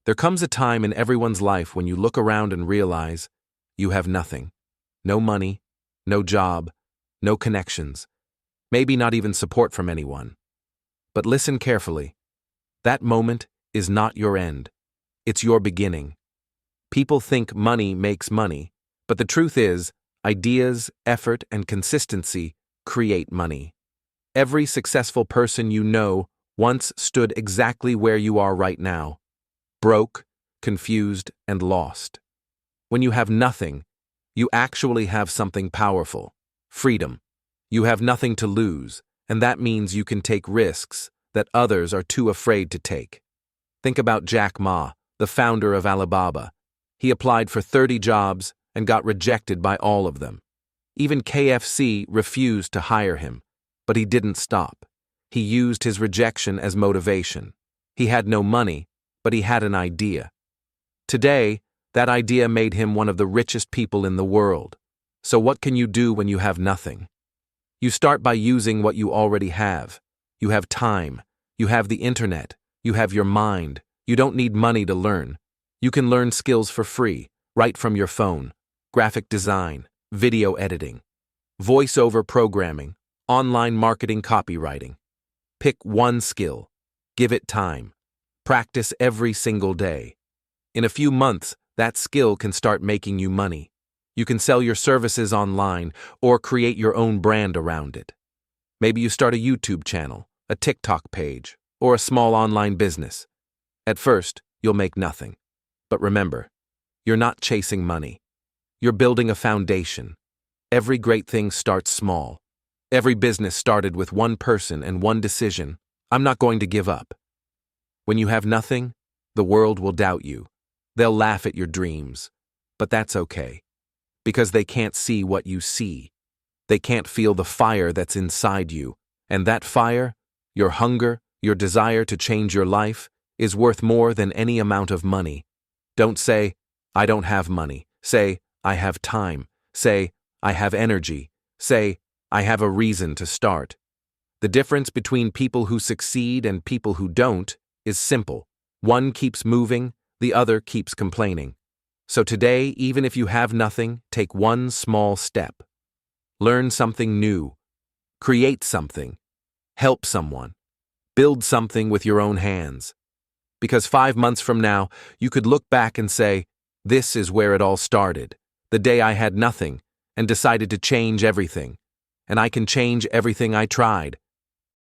There comes a time in everyone's life when you look around and realize you have nothing. No money, no job, no connections, maybe not even support from anyone. But listen carefully. That moment is not your end. It's your beginning. People think money makes money, but the truth is, ideas, effort, and consistency create money. Every successful person you know once stood exactly where you are right now. Broke, confused, and lost. When you have nothing, you actually have something powerful. Freedom. You have nothing to lose, and that means you can take risks that others are too afraid to take. Think about Jack Ma, the founder of Alibaba. He applied for 30 jobs and got rejected by all of them. Even KFC refused to hire him, but he didn't stop. He used his rejection as motivation. He had no money, but he had an idea. Today, that idea made him one of the richest people in the world. So what can you do when you have nothing? You start by using what you already have. You have time. You have the internet. You have your mind. You don't need money to learn. You can learn skills for free, right from your phone. Graphic design, video editing, voice-over programming, online marketing, copywriting. Pick one skill. Give it time. Practice every single day. In a few months, that skill can start making you money. You can sell your services online or create your own brand around it. Maybe you start a YouTube channel, a TikTok page, or a small online business. At first, you'll make nothing. But remember, you're not chasing money. You're building a foundation. Every great thing starts small. Every business started with one person and one decision. I'm not going to give up. When you have nothing, the world will doubt you. They'll laugh at your dreams. But that's okay. Because they can't see what you see. They can't feel the fire that's inside you. And that fire, your hunger, your desire to change your life, is worth more than any amount of money. Don't say, I don't have money. Say, I have time. Say, I have energy. Say, I have a reason to start. The difference between people who succeed and people who don't is simple. One keeps moving, the other keeps complaining. So today, even if you have nothing, take one small step. Learn something new. Create something. Help someone. Build something with your own hands. Because 5 months from now, you could look back and say, this is where it all started. The day I had nothing and decided to change everything. And I can change everything I tried.